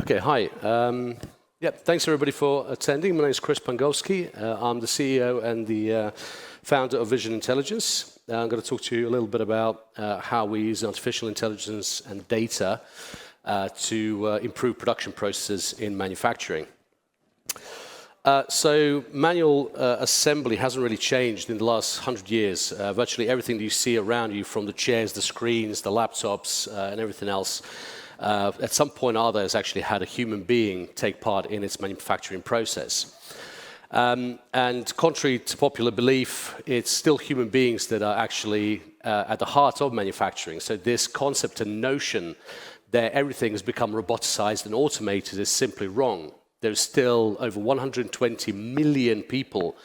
Okay, hi. Thanks everybody for attending. My name is Krste Pangovski. I'm the CEO and the founder of Vision Intelligence. I'm going to talk to you a little bit about how we use artificial intelligence and data to improve production processes in manufacturing. So manual assembly hasn't really changed in the last 100 years. Virtually everything that you see around you, from the chairs, the screens, the laptops, and everything else, at some point or other has actually had a human being take part in its manufacturing process. And contrary to popular belief, it's still human beings that are actually at the heart of manufacturing. So this concept and notion that everything has become roboticized and automated is simply wrong. There's still over 120 million people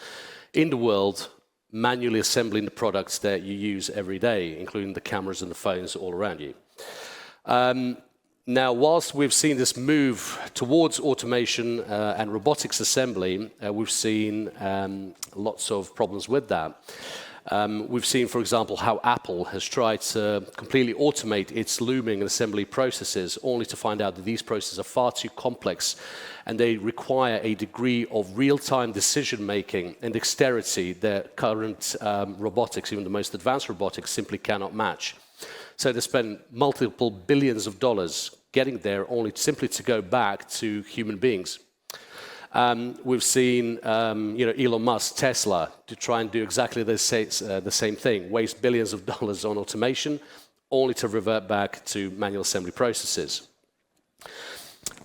in the world manually assembling the products that you use every day, including the cameras and the phones all around you. Now, whilst we've seen this move towards automation and robotics assembly, we've seen lots of problems with that. We've seen, for example, how Apple has tried to completely automate its looming and assembly processes, only to find out that these processes are far too complex and they require a degree of real-time decision-making and dexterity that current robotics, even the most advanced robotics, simply cannot match. So they spend multiple billions of dollars getting there, only simply to go back to human beings. We've seen Elon Musk, Tesla, to try and do exactly the same thing, waste billions of dollars on automation, only to revert back to manual assembly processes.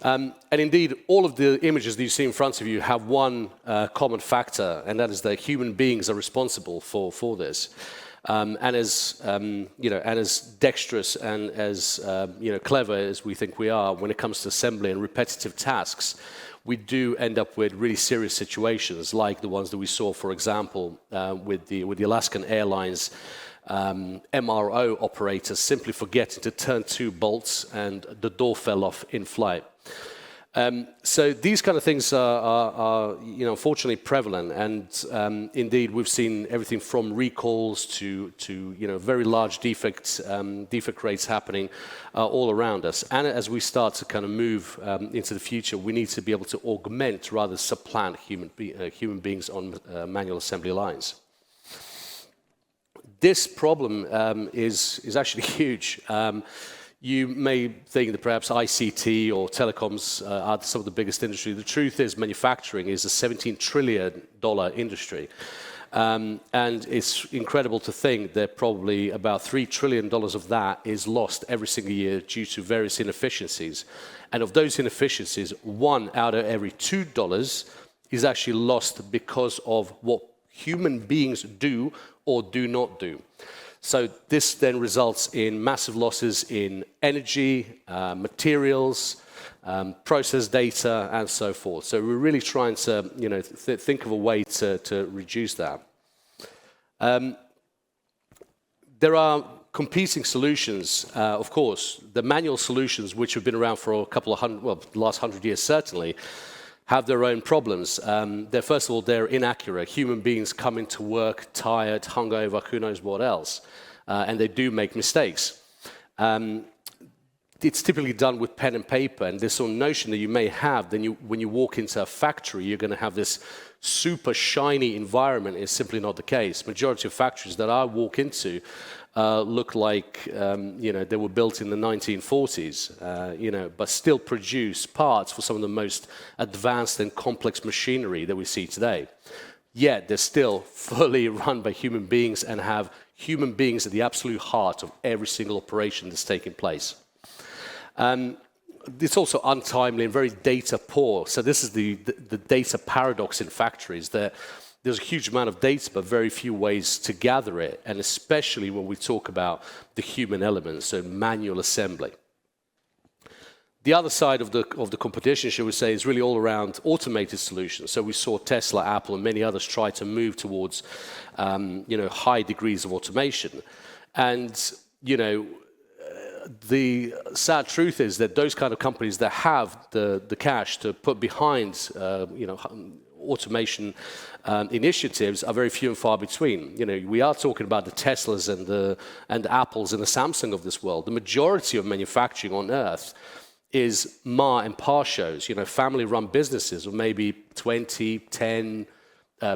And indeed, all of the images that you see in front of you have one common factor, and that is that human beings are responsible for this. And as dexterous and as clever as we think we are when it comes to assembly and repetitive tasks, we do end up with really serious situations like the ones that we saw, for example, with the Alaskan Airlines MRO operators simply forgetting to turn two bolts and the door fell off in flight. So these kind of things are unfortunately prevalent, and indeed we've seen everything from recalls to very large defect rates happening all around us. And as we start to kind of move into the future, we need to be able to augment rather than supplant human beings on manual assembly lines. This problem is actually huge. You may think that perhaps ICT or telecoms are some of the biggest industry. The truth is manufacturing is a $17 trillion industry. And it's incredible to think that probably about $3 trillion of that is lost every single year due to various inefficiencies. And of those inefficiencies, one out of every $2 is actually lost because of what human beings do or do not do. So this then results in massive losses in energy, materials, process data, and so forth. So we're really trying to, think of a way to reduce that. There are competing solutions, of course. The manual solutions, which have been around for a couple of the last 100 years certainly, have their own problems. First of all, they're inaccurate. Human beings come into work tired, hungover, who knows what else. And they do make mistakes. It's typically done with pen and paper, and this sort of notion that you may have, when you walk into a factory, you're going to have this super shiny environment is simply not the case. Majority of factories that I walk into look like they were built in the 1940s, but still produce parts for some of the most advanced and complex machinery that we see today. Yet they're still fully run by human beings and have human beings at the absolute heart of every single operation that's taking place. It's also untimely and very data poor. So this is the data paradox in factories, that there's a huge amount of data, but very few ways to gather it, and especially when we talk about the human element, so manual assembly. The other side of the competition, shall we say, is really all around automated solutions. So we saw Tesla, Apple, and many others try to move towards, high degrees of automation. And, the sad truth is that those kind of companies that have the cash to put behind, automation initiatives are very few and far between. We are talking about the Teslas and the Apples and the Samsung of this world. The majority of manufacturing on Earth is ma and pa shows, you know, family-run businesses of maybe 20, 10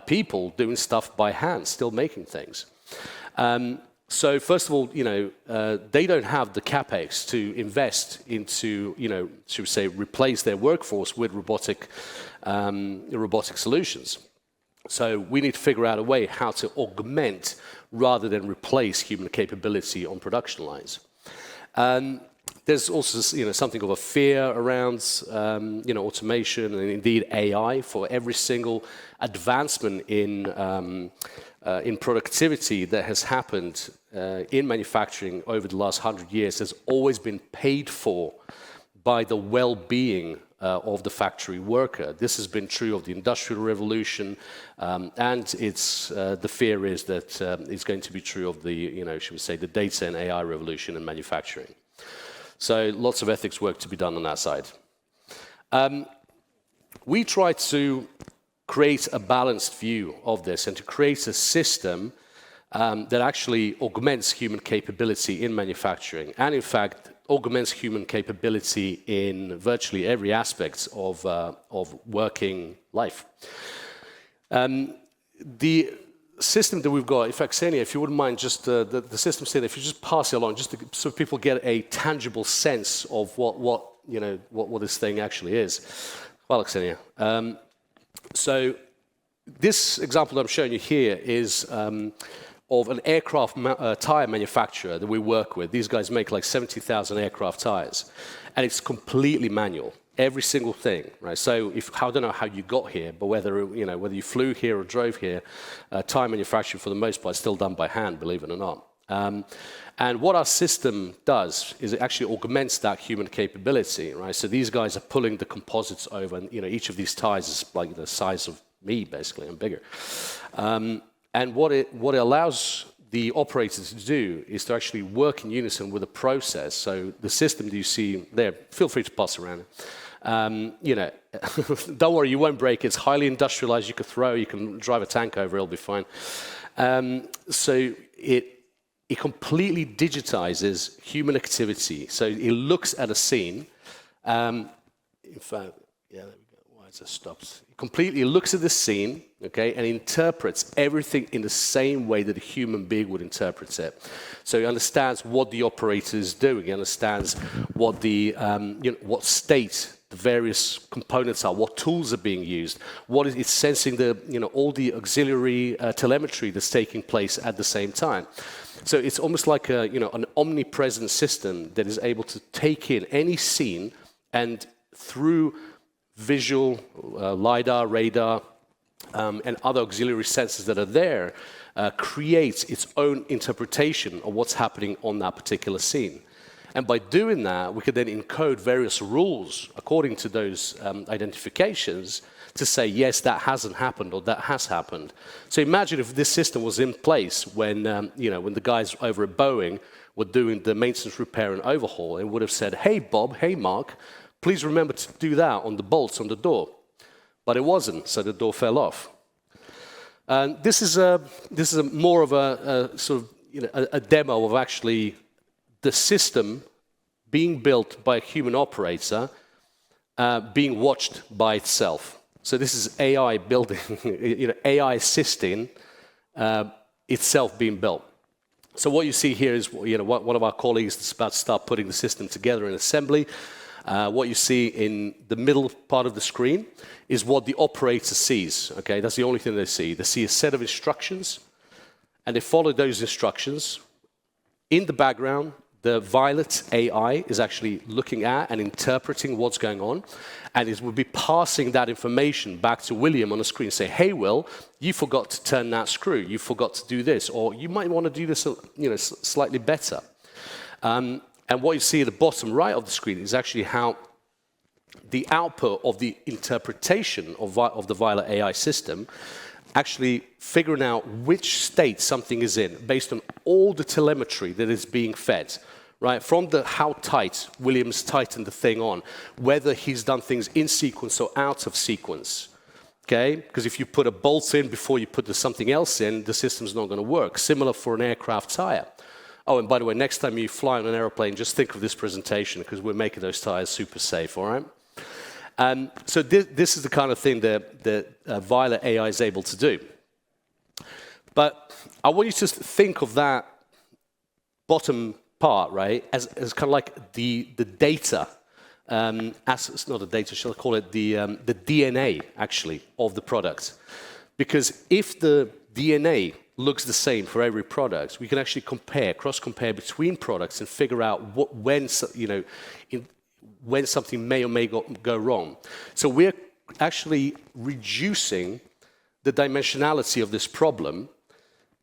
people doing stuff by hand, still making things. So first of all, you know, they don't have the capex to invest into, you know, should we say, replace their workforce with robotic solutions. So we need to figure out a way how to augment rather than replace human capability on production lines. There's also, you know, something of a fear around, you know, automation and indeed AI. For every single advancement in productivity that has happened in manufacturing over the last 100 years has always been paid for by the well-being of the factory worker. This has been true of the Industrial Revolution, and it's the fear is that it's going to be true of the, you know, should we say, the data and AI revolution in manufacturing. So lots of ethics work to be done on that side. We try to create a balanced view of this and to create a system that actually augments human capability in manufacturing and, in fact, augments human capability in virtually every aspect of working life. The system that we've got, in fact, Xenia, if you wouldn't mind, just the system, Xenia, if you just pass it along, just so people get a tangible sense of what this thing actually is. Well, Xenia. So this example that I'm showing you here is of an aircraft tire manufacturer that we work with. These guys make like 70,000 aircraft tires, and it's completely manual. Every single thing, right? So I don't know how you got here, but whether you flew here or drove here, tire manufacturing for the most part is still done by hand, believe it or not. And what our system does is it actually augments that human capability, right? So these guys are pulling the composites over, and each of these tires is like the size of me, basically, and bigger. And what it allows the operators to do is to actually work in unison with the process. So the system that you see there, feel free to pass around. Don't worry, you won't break. It's highly industrialized. You can drive a tank over, it'll be fine. So it completely digitizes human activity. So it looks at a scene. In fact, yeah, there we go. Why is it stopped? It completely looks at the scene, okay, and interprets everything in the same way that a human being would interpret it. So he understands what the operator is doing. He understands what the what state the various components are, what tools are being used, what it's sensing all the auxiliary telemetry that's taking place at the same time. So it's almost like an omnipresent system that is able to take in any scene and through visual, LiDAR, radar, and other auxiliary sensors that are there, creates its own interpretation of what's happening on that particular scene. And by doing that, we could then encode various rules according to those identifications to say, yes, that hasn't happened or that has happened. So imagine if this system was in place when the guys over at Boeing were doing the maintenance, repair, and overhaul, and would have said, hey, Bob, hey, Mark, please remember to do that on the bolts on the door. But it wasn't, so the door fell off. And this is more of a sort of a demo of actually the system being built by a human operator, being watched by itself. So this is AI building, AI assisting itself being built. So what you see here is one of our colleagues is about to start putting the system together in assembly. What you see in the middle part of the screen is what the operator sees. Okay, that's the only thing they see. They see a set of instructions, and they follow those instructions. In the background, the Violet AI is actually looking at and interpreting what's going on, and it will be passing that information back to William on the screen. Say, hey, Will, you forgot to turn that screw. You forgot to do this, or you might want to do this, slightly better. And what you see at the bottom right of the screen is actually how the output of the interpretation of the Violet AI system actually figuring out which state something is in based on all the telemetry that is being fed, right? From how tight Williams tightened the thing on, whether he's done things in sequence or out of sequence, okay? Because if you put a bolt in before you put something else in, the system's not going to work. Similar for an aircraft tire. Oh, and by the way, next time you fly on an aeroplane, just think of this presentation because we're making those tires super safe, all right? So this is the kind of thing that Violet AI is able to do. But I want you to think of that bottom part, right, as kind of like the data, as it's not the data, shall I call it the DNA, actually, of the product. Because if the DNA looks the same for every product, we can actually cross-compare between products and figure out when something may or may go wrong. So we're actually reducing the dimensionality of this problem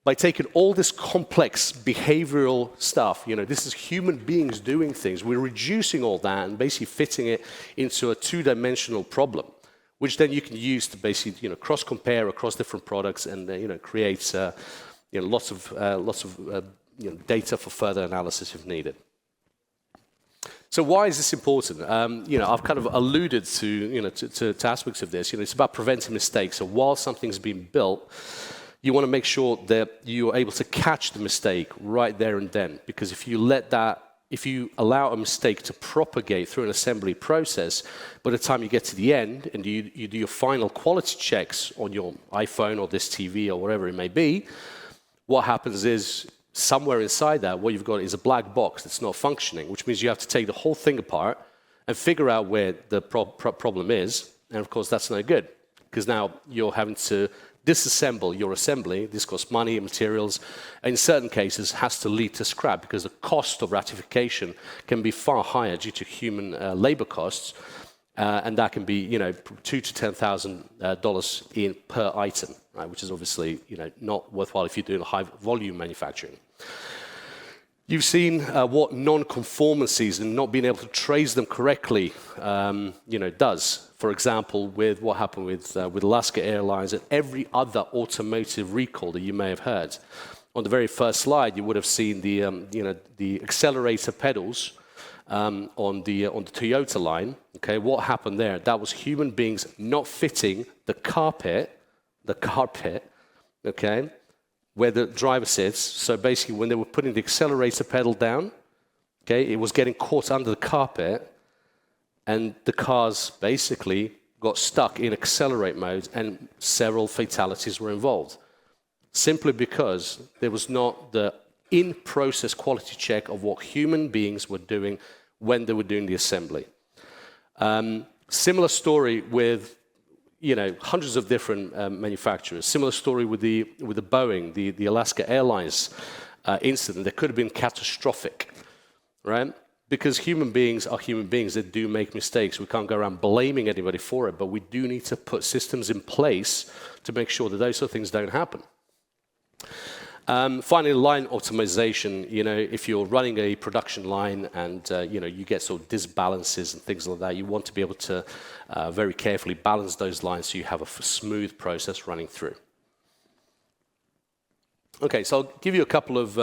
by taking all this complex behavioral stuff. This is human beings doing things. We're reducing all that and basically fitting it into a two-dimensional problem, which then you can use to basically cross-compare across different products and create lots of data for further analysis if needed. So why is this important? I've kind of alluded to aspects of this. It's about preventing mistakes. So while something's being built, you want to make sure that you're able to catch the mistake right there and then, because if you allow a mistake to propagate through an assembly process, by the time you get to the end and you do your final quality checks on your iPhone or this TV or whatever it may be, what happens is somewhere inside that, what you've got is a black box that's not functioning, which means you have to take the whole thing apart and figure out where the problem is. And of course, that's no good, because now you're having to disassemble your assembly. This costs money and materials, and in certain cases has to lead to scrap, because the cost of ratification can be far higher due to human labor costs, and that can be $2,000 to $10,000 per item, right? Which is obviously not worthwhile if you're doing high volume manufacturing. You've seen what non-conformancies and not being able to trace them correctly does. For example, with what happened with Alaska Airlines and every other automotive recall that you may have heard. On the very first slide, you would have seen the accelerator pedals on the Toyota line. Okay, what happened there? That was human beings not fitting the carpet. Okay, where the driver sits. So basically, when they were putting the accelerator pedal down, okay, it was getting caught under the carpet, and the cars basically got stuck in accelerate mode, and several fatalities were involved, simply because there was not the in-process quality check of what human beings were doing when they were doing the assembly. Similar story with hundreds of different manufacturers. Similar story with the Boeing, the Alaska Airlines incident. That could have been catastrophic, right? Because human beings are human beings that do make mistakes. We can't go around blaming anybody for it, but we do need to put systems in place to make sure that those sort of things don't happen. Finally, line optimization. If you're running a production line and you get sort of disbalances and things like that, you want to be able to very carefully balance those lines so you have a smooth process running through. Okay, so I'll give you a couple of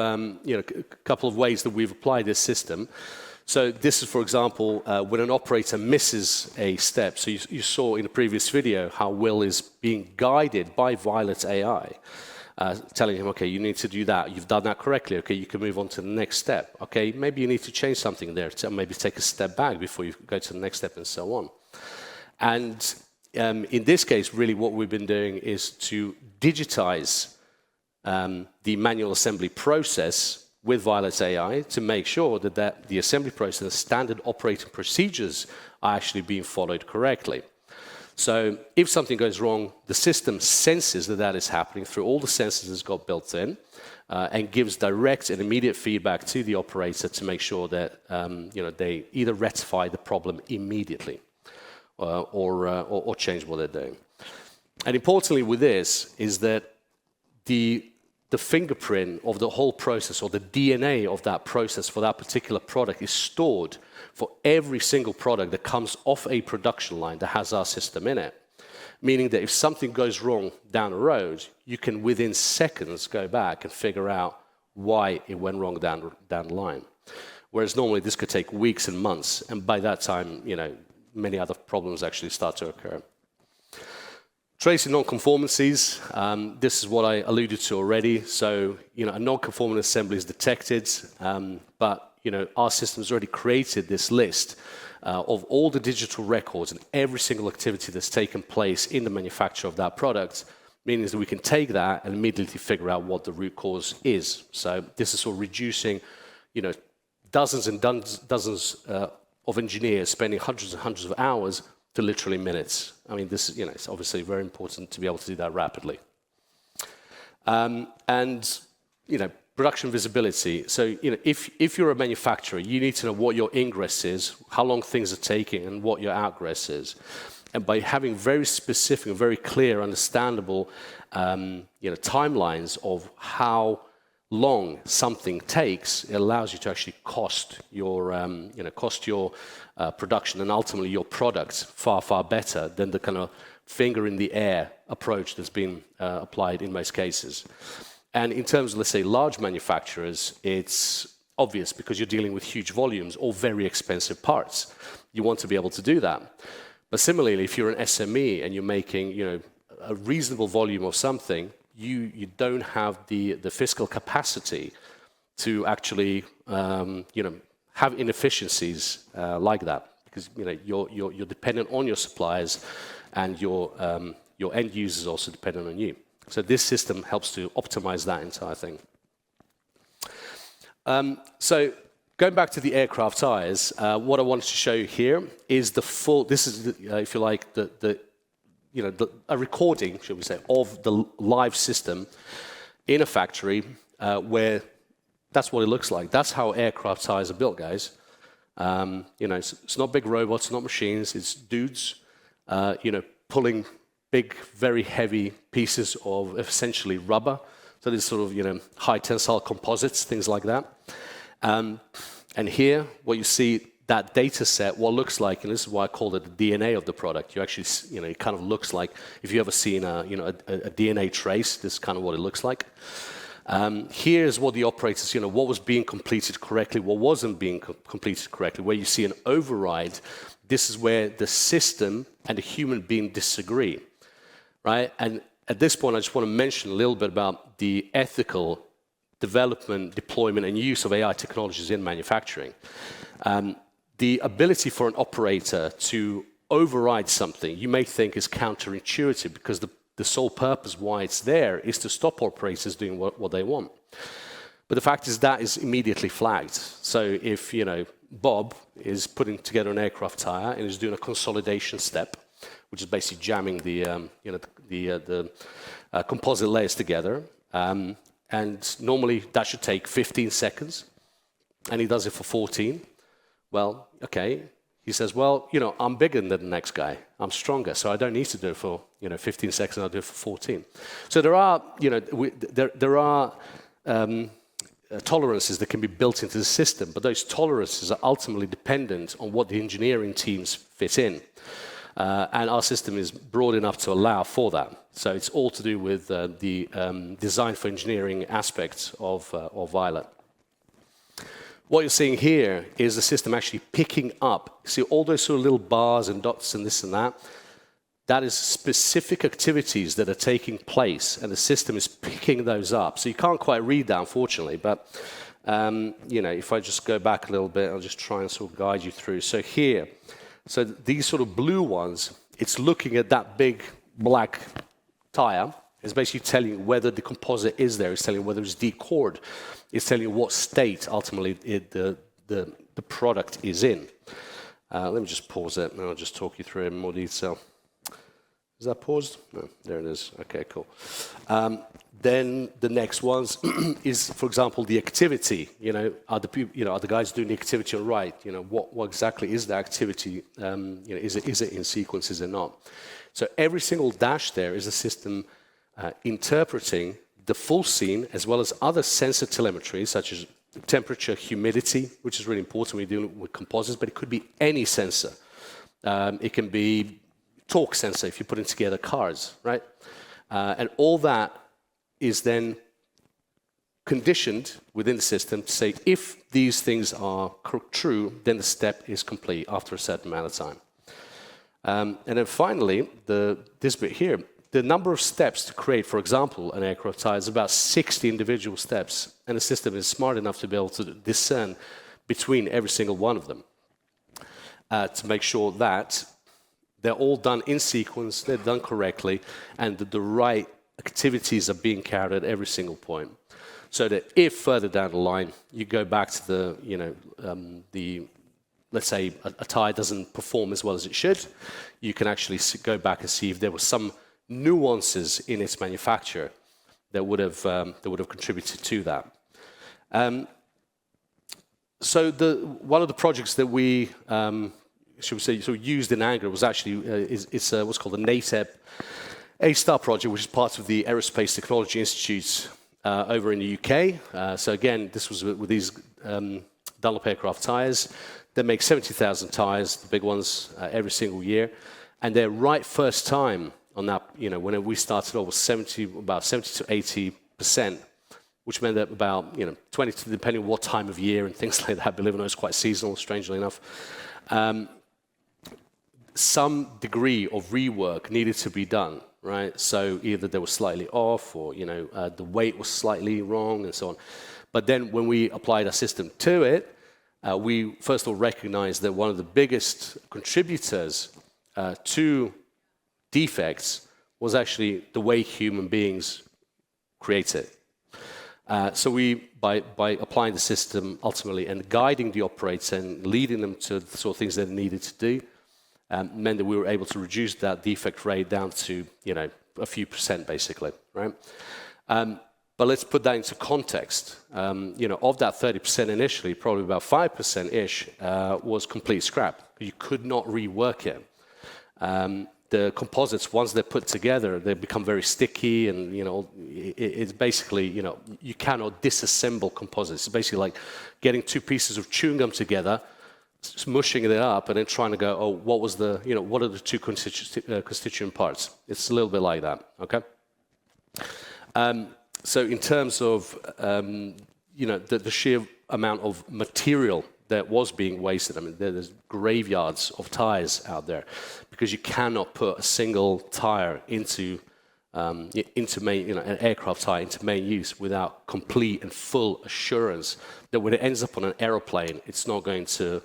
ways that we've applied this system. So this is, for example, when an operator misses a step. So you saw in the previous video how Will is being guided by Violet AI. Telling him, okay, you need to do that. You've done that correctly. Okay, you can move on to the next step. Okay, maybe you need to change something there. Maybe take a step back before you go to the next step, and so on. And in this case, really what we've been doing is to digitize the manual assembly process with Violet AI to make sure that the assembly process, standard operating procedures are actually being followed correctly. So if something goes wrong, the system senses that is happening through all the sensors it's got built in, and gives direct and immediate feedback to the operator to make sure that they either rectify the problem immediately or change what they're doing. And importantly with this is that the fingerprint of the whole process, or the DNA of that process for that particular product, is stored for every single product that comes off a production line that has our system in it. Meaning that if something goes wrong down the road, you can within seconds go back and figure out why it went wrong down the line. Whereas normally this could take weeks and months, and by that time, many other problems actually start to occur. Tracing non-conformances, this is what I alluded to already. So, a non-conforming assembly is detected, but, our system's already created this list of all the digital records and every single activity that's taken place in the manufacture of that product, meaning that we can take that and immediately figure out what the root cause is. So this is sort of reducing, dozens and dozens of engineers spending hundreds and hundreds of hours to literally minutes. I mean, this is, it's obviously very important to be able to do that rapidly. Production visibility. So, if you're a manufacturer, you need to know what your ingress is, how long things are taking, and what your outgress is. And by having very specific and very clear, understandable, timelines of how long something takes, it allows you to actually cost your production and ultimately your products far, far better than the kind of finger in the air approach that's been applied in most cases. And in terms of, let's say, large manufacturers, it's obvious because you're dealing with huge volumes or very expensive parts. You want to be able to do that. But similarly, if you're an SME and you're making, a reasonable volume of something, you don't have the fiscal capacity to actually, have inefficiencies like that, because you're dependent on your suppliers, and your end users also dependent on you. So this system helps to optimize that entire thing. So going back to the aircraft tires, what I wanted to show you here is the full. This is, if you like, a recording, should we say, of the live system in a factory where that's what it looks like. That's how aircraft tires are built, guys. It's not big robots, not machines. It's dudes, pulling big, very heavy pieces of essentially rubber. So these sort of, high tensile composites, things like that. And here, what you see, that data set, what looks like, and this is why I called it the DNA of the product. You actually, it kind of looks like, if you've ever seen a DNA trace, this is kind of what it looks like. Here's what the operators, what was being completed correctly, what wasn't being completed correctly. Where you see an override, this is where the system and the human being disagree, right? And at this point, I just want to mention a little bit about the ethical development, deployment, and use of AI technologies in manufacturing. The ability for an operator to override something you may think is counterintuitive, because the sole purpose why it's there is to stop operators doing what they want. But the fact is that is immediately flagged. So if, Bob is putting together an aircraft tire and is doing a consolidation step, which is basically jamming the composite layers together, and normally that should take 15 seconds, and he does it for 14. Well, okay. He says, well, I'm bigger than the next guy. I'm stronger, so I don't need to do it for 15 seconds. I'll do it for 14. So there are there are tolerances that can be built into the system, but those tolerances are ultimately dependent on what the engineering teams fit in. And our system is broad enough to allow for that. So it's all to do with the design for engineering aspects of Violet. What you're seeing here is the system actually picking up. See all those sort of little bars and dots and this and that? That is specific activities that are taking place, and the system is picking those up. So you can't quite read that, unfortunately, but if I just go back a little bit, I'll just try and sort of guide you through. So here, so these sort of blue ones, it's looking at that big black tire. It's basically telling you whether the composite is there. It's telling you whether it's decored. It's telling you what state ultimately the product is in. Let me just pause it, and I'll just talk you through it in more detail. Is that paused? No, there it is. Okay, cool. Then the next ones is, for example, the activity. Are the guys doing the activity all right? What exactly is the activity? Is it in sequence? Is it not? So every single dash there is a system interpreting the full scene, as well as other sensor telemetry, such as temperature, humidity, which is really important when you're dealing with composites, but it could be any sensor. It can be torque sensor if you're putting together cars, right? And all that is then conditioned within the system to say, if these things are true, then the step is complete after a certain amount of time. And then finally, this bit here, the number of steps to create, for example, an aircraft tire is about 60 individual steps, and the system is smart enough to be able to discern between every single one of them to make sure that they're all done in sequence, they're done correctly, and that the right activities are being carried at every single point. So that if further down the line you go back to the, let's say a tire doesn't perform as well as it should, you can actually go back and see if there were some nuances in its manufacture that would have contributed to that. So one of the projects that we should we say sort of used in Angular was actually it's what's called the NATEP A-Star project, which is part of the Aerospace Technology Institute over in the UK. So again, this was with these Dunlop aircraft tires. They make 70,000 tires, the big ones, every single year, and their right first time on that, when we started off was about 70 to 80%, which meant that about 20 to, depending on what time of year and things like that. Believe it or not, it's quite seasonal, strangely enough. Some degree of rework needed to be done, right? So either they were slightly off, or the weight was slightly wrong, and so on. But then when we applied our system to it, we first of all recognized that one of the biggest contributors to defects was actually the way human beings create it. So by applying the system ultimately and guiding the operators and leading them to the sort of things they needed to do, meant that we were able to reduce that defect rate down to a few percent, basically, right? But let's put that into context. Of that 30% initially, probably about 5%-ish was complete scrap. You could not rework it. The composites, once they're put together, they become very sticky, and it's basically you cannot disassemble composites. It's basically like getting two pieces of chewing gum together, smushing it up, and then trying to go, oh, what are the two constituent parts? It's a little bit like that, okay? So in terms of the sheer amount of material that was being wasted, I mean, there's graveyards of tires out there because you cannot put a single tire into main, an aircraft tire into main use without complete and full assurance that when it ends up on an aeroplane, it's not going to,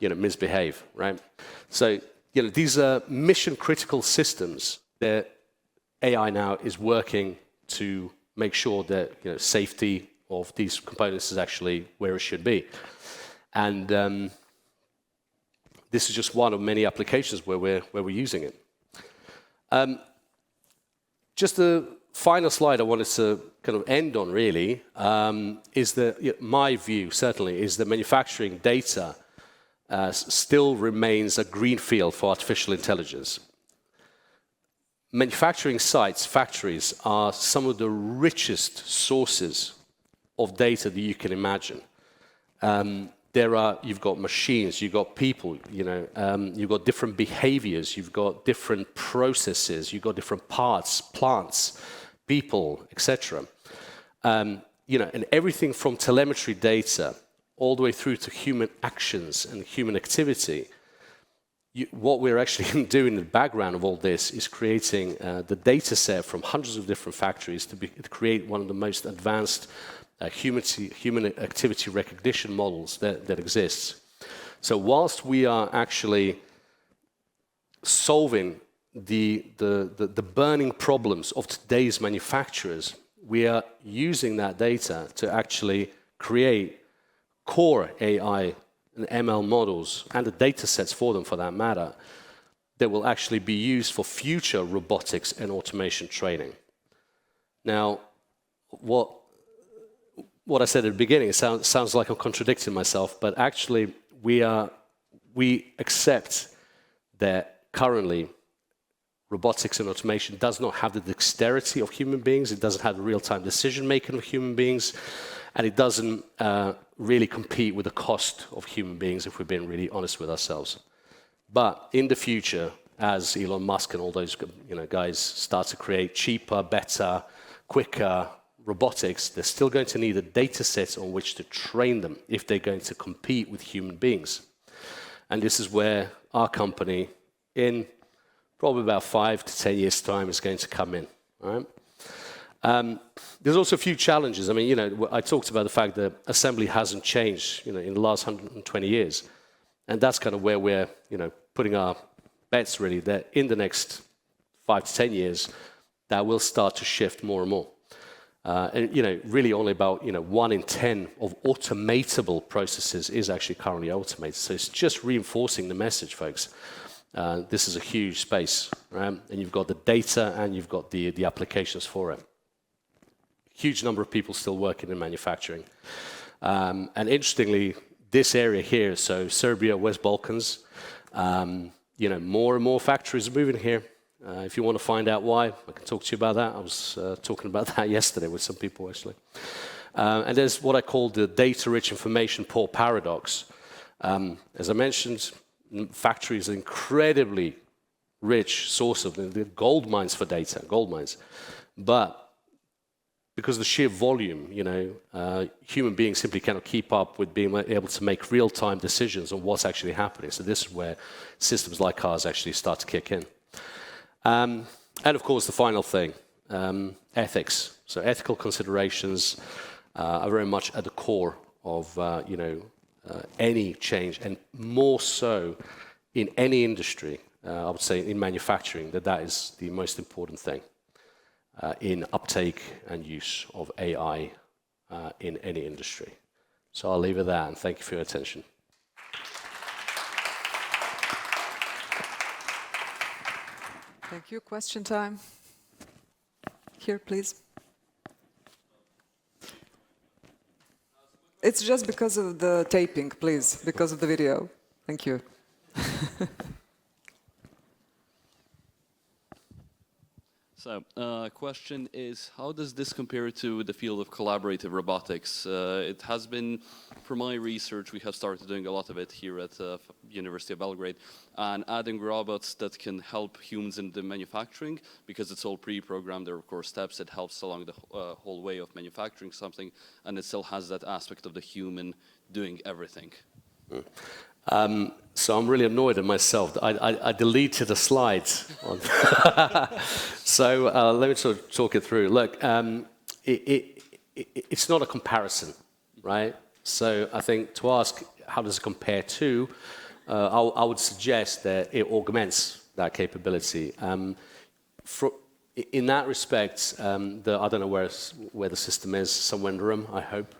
misbehave, right? So, these are mission-critical systems that AI now is working to make sure that safety of these components is actually where it should be. And this is just one of many applications where we're using it. Just the final slide I wanted to kind of end on really is that my view certainly is that manufacturing data still remains a greenfield for artificial intelligence. Manufacturing sites, factories, are some of the richest sources of data that you can imagine. You've got machines, you've got people, you've got different behaviors, you've got different processes, you've got different parts, plants, people, etc. And everything from telemetry data all the way through to human actions and human activity. What we're actually doing in the background of all this is creating the data set from hundreds of different factories to create one of the most advanced human activity recognition models that exists. So whilst we are actually solving the burning problems of today's manufacturers, we are using that data to actually create core AI and ML models and the data sets for them, for that matter, that will actually be used for future robotics and automation training. Now, what I said at the beginning, it sounds like I'm contradicting myself, but actually we accept that currently robotics and automation does not have the dexterity of human beings, it doesn't have the real-time decision-making of human beings, and it doesn't really compete with the cost of human beings, if we're being really honest with ourselves. But in the future, as Elon Musk and all those guys start to create cheaper, better, quicker robotics, they're still going to need a data set on which to train them if they're going to compete with human beings. And this is where our company in probably about 5 to 10 years' time is going to come in. Right? There's also a few challenges. I mean, I talked about the fact that assembly hasn't changed, in the last 120 years. And that's kind of where we're, putting our bets really, that in the next 5 to 10 years, that will start to shift more and more. And, really only about, 1 in 10 of automatable processes is actually currently automated. So it's just reinforcing the message, folks. This is a huge space, right? And you've got the data and you've got the applications for it. Huge number of people still working in manufacturing. And interestingly, this area here, so Serbia, West Balkans, more and more factories are moving here. If you want to find out why, I can talk to you about that. I was talking about that yesterday with some people, actually. And there's what I call the data-rich information poor paradox. As I mentioned, factories are incredibly rich source of the gold mines for data, gold mines. But because of the sheer volume, human beings simply cannot keep up with being able to make real-time decisions on what's actually happening. So this is where systems like ours actually start to kick in. And of course, the final thing, ethics. So ethical considerations are very much at the core of any change, and more so in any industry. I would say in manufacturing, that is the most important thing. In uptake and use of AI in any industry. So I'll leave it there, and thank you for your attention. Thank you. Question time. Here, please. It's just because of the taping, please, because of the video. Thank you. So, question is, how does this compare to the field of collaborative robotics? It has been, from my research, we have started doing a lot of it here at University of Belgrade, and adding robots that can help humans in the manufacturing, because it's all pre-programmed, there are of course steps, it helps along the whole way of manufacturing something, and it still has that aspect of the human doing everything. So I'm really annoyed at myself. I deleted a slide. So let me sort of talk it through. Look, it's not a comparison, right? So I think to ask how does it compare to, I would suggest that it augments that capability. In that respect, I don't know where the system is, somewhere in the room, I hope.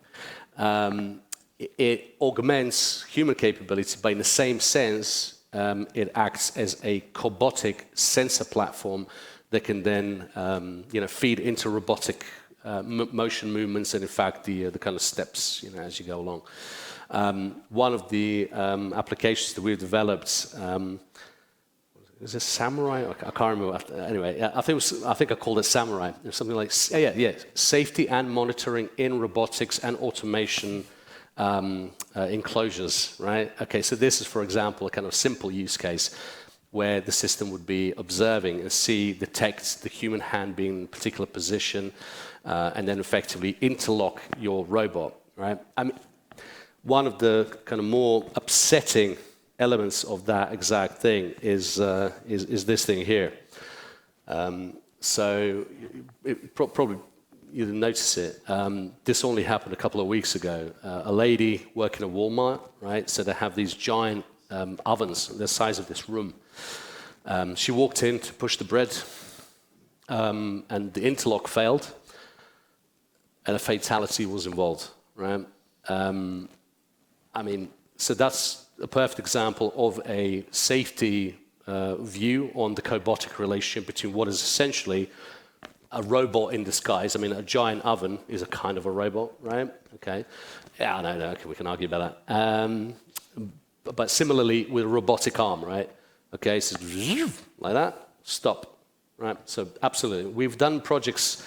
It augments human capability, but in the same sense, it acts as a cobotic sensor platform that can then, feed into robotic motion movements and, in fact, the kind of steps, as you go along. One of the applications that we've developed, is it Samurai? I can't remember. Anyway, I think I called it Samurai. There's something like safety and monitoring in robotics and automation. Enclosures, right? Okay, so this is, for example, a kind of simple use case where the system would be observing and detect the human hand being in a particular position, and then effectively interlock your robot, right? I mean, one of the kind of more upsetting elements of that exact thing is this thing here. So probably you didn't notice it. This only happened a couple of weeks ago. A lady working at Walmart, right? So they have these giant ovens, the size of this room. She walked in to push the bread, and the interlock failed, and a fatality was involved, right? I mean, so that's a perfect example of a safety view on the cobotic relationship between what is essentially a robot in disguise. I mean, a giant oven is a kind of a robot, right? Okay. Yeah, no, okay, we can argue about that. But similarly with a robotic arm, right? Okay, so like that, stop, right? So absolutely. We've done projects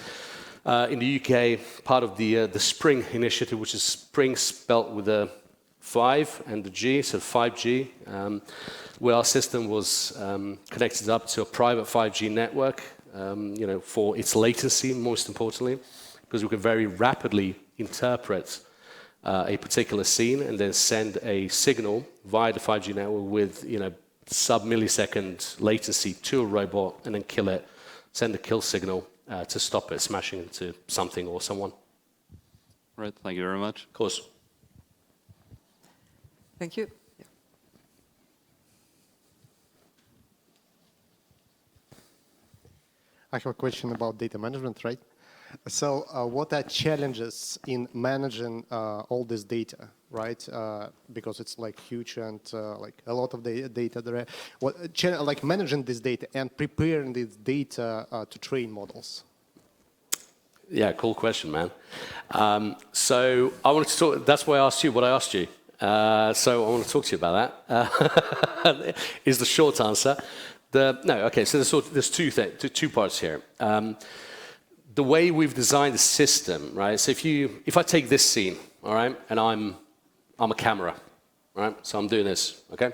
in the UK, part of the Spring initiative, which is Spring spelt with a 5 and the G, so 5G, where our system was connected up to a private 5G network, for its latency, most importantly, because we can very rapidly interpret a particular scene and then send a signal via the 5G network with, sub-millisecond latency to a robot and then kill it, send a kill signal to stop it smashing into something or someone. Right, thank you very much. Of course. Thank you. I have a question about data management, right? So what are challenges in managing all this data, right? Because it's like huge and like a lot of data there. Like managing this data and preparing this data to train models? Yeah, cool question, man. So I wanted to talk, that's why I asked you what I asked you. So I want to talk to you about that, is the short answer. So there's two parts here. The way we've designed the system, right? So if I take this scene, all right, and I'm a camera, right? So I'm doing this, okay?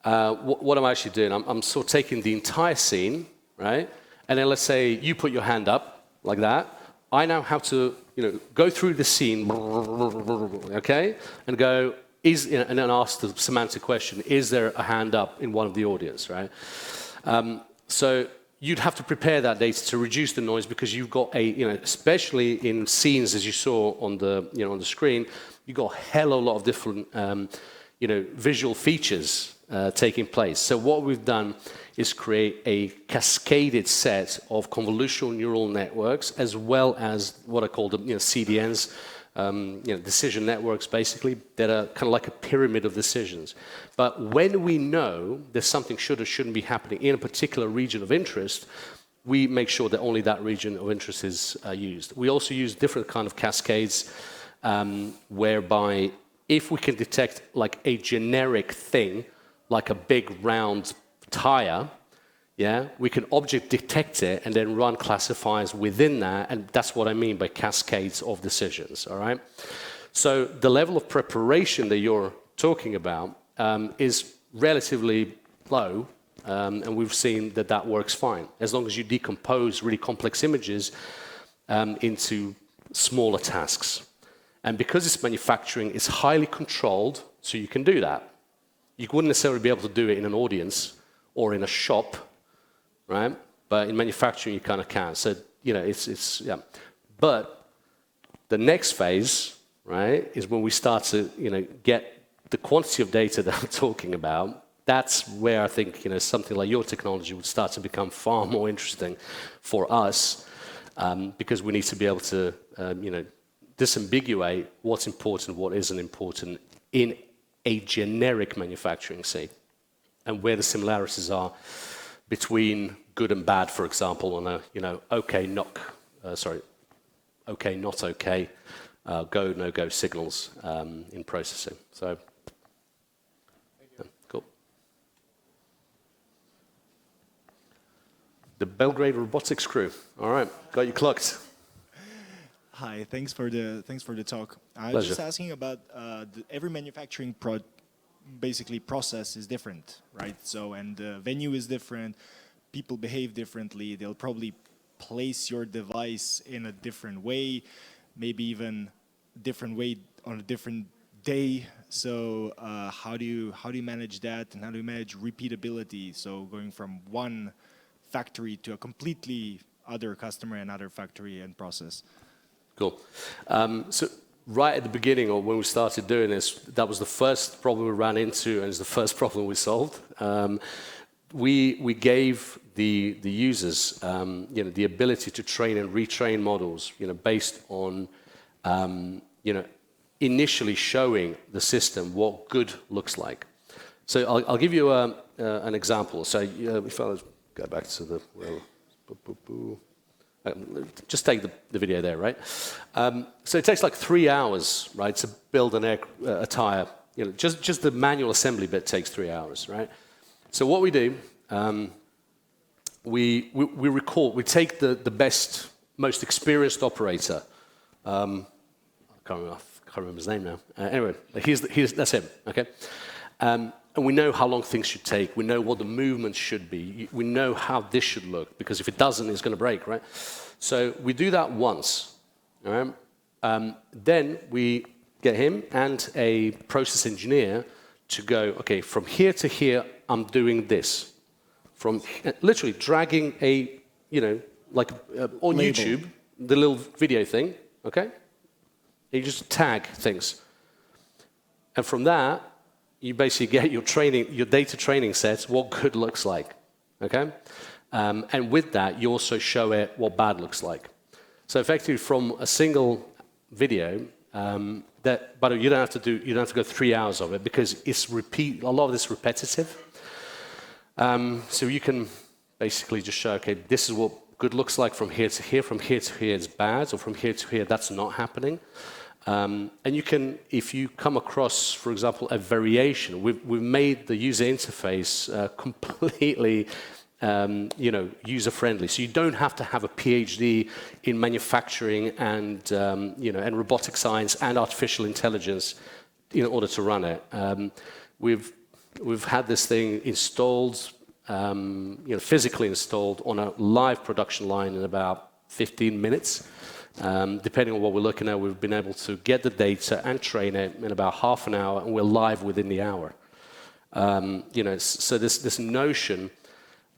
What I'm actually doing, I'm sort of taking the entire scene, right? And then let's say you put your hand up like that. I now have to, go through the scene, okay, and go. And then ask the semantic question, is there a hand up in one of the audience, right? So you'd have to prepare that data to reduce the noise because you've got especially in scenes as you saw on the, on the screen, you've got a hell of a lot of different, visual features taking place. So what we've done is create a cascaded set of convolutional neural networks as well as what I call the CDNs, decision networks basically, that are kind of like a pyramid of decisions. But when we know there's something should or shouldn't be happening in a particular region of interest, we make sure that only that region of interest is used. We also use different kind of cascades whereby if we can detect like a generic thing, like a big round tire, yeah, we can object detect it and then run classifiers within that, and that's what I mean by cascades of decisions, all right? So the level of preparation that you're talking about is relatively low, and we've seen that that works fine, as long as you decompose really complex images into smaller tasks. And because it's manufacturing, it's highly controlled, so you can do that. You wouldn't necessarily be able to do it in an audience or in a shop, right? But in manufacturing, you kind of can. So, yeah. But the next phase, right, is when we start to, get the quantity of data that I'm talking about. That's where I think, something like your technology would start to become far more interesting for us, because we need to be able to, disambiguate what's important, what isn't important in a generic manufacturing scene, and where the similarities are between good and bad, for example, on a, okay, not okay, go, no-go signals in processing. So, yeah, cool. The Belgrade robotics crew. All right, got you clocked. Hi, thanks for the talk. I was Pleasure. just asking about every manufacturing basically process is different, right? So, and the venue is different, people behave differently, they'll probably place your device in a different way, maybe even different way on a different day. So how do you manage that, and how do you manage repeatability? So going from one factory to a completely other customer and other factory and process. Cool. So right at the beginning, or when we started doing this, that was the first problem we ran into, and it's the first problem we solved. We gave the users, the ability to train and retrain models, based on, initially showing the system what good looks like. So I'll give you an example. So if I go back to the just take the video there, right? So it takes like 3 hours, right, to build a tire. Just the manual assembly bit takes 3 hours, right? So what we do, we take the best, most experienced operator. I can't remember his name now. Anyway, that's him, okay? And we know how long things should take. We know what the movement should be. We know how this should look, because if it doesn't, it's going to break, right? So we do that once, all right? Then we get him and a process engineer to go, okay, from here to here, I'm doing this. From literally dragging a, like on Label. YouTube, the little video thing, okay? And you just tag things. And from that, you basically get your data training sets, what good looks like, okay? And with that, you also show it what bad looks like. So effectively, from a single video, but you don't have to go 3 hours of it because a lot of this repetitive. So you can basically just show, okay, this is what good looks like from here to here it's bad, or from here to here that's not happening. And you can, if you come across, for example, a variation, we've made the user interface completely user-friendly. So you don't have to have a PhD in manufacturing and and robotic science and artificial intelligence in order to run it. We've had this thing installed, physically installed on a live production line in about 15 minutes. Depending on what we're looking at, we've been able to get the data and train it in about half an hour, and we're live within the hour. So this notion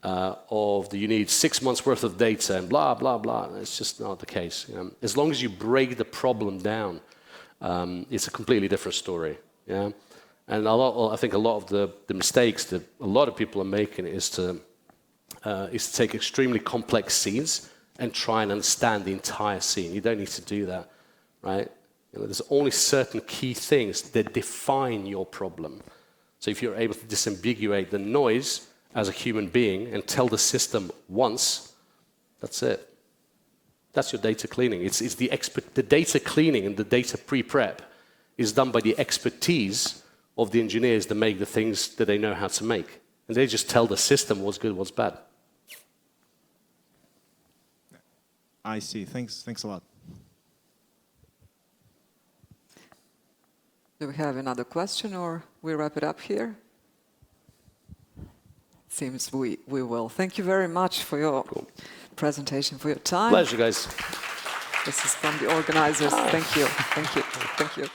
of you need 6 months worth of data and blah, blah, blah. It's just not the case. As long as you break the problem down, it's a completely different story. Yeah? And I think a lot of the mistakes that a lot of people are making is to take extremely complex scenes and try and understand the entire scene. You don't need to do that, right? There's only certain key things that define your problem. So if you're able to disambiguate the noise as a human being and tell the system once, that's it. That's your data cleaning. It's the data cleaning and the data pre-prep is done by the expertise of the engineers that make the things that they know how to make. And they just tell the system what's good, what's bad. I see. Thanks a lot. Do we have another question, or we wrap it up here? Seems we will. Thank you very much for your presentation, for your time. Pleasure, guys. This is from the organizers. Thank you. Thank you. Thank you.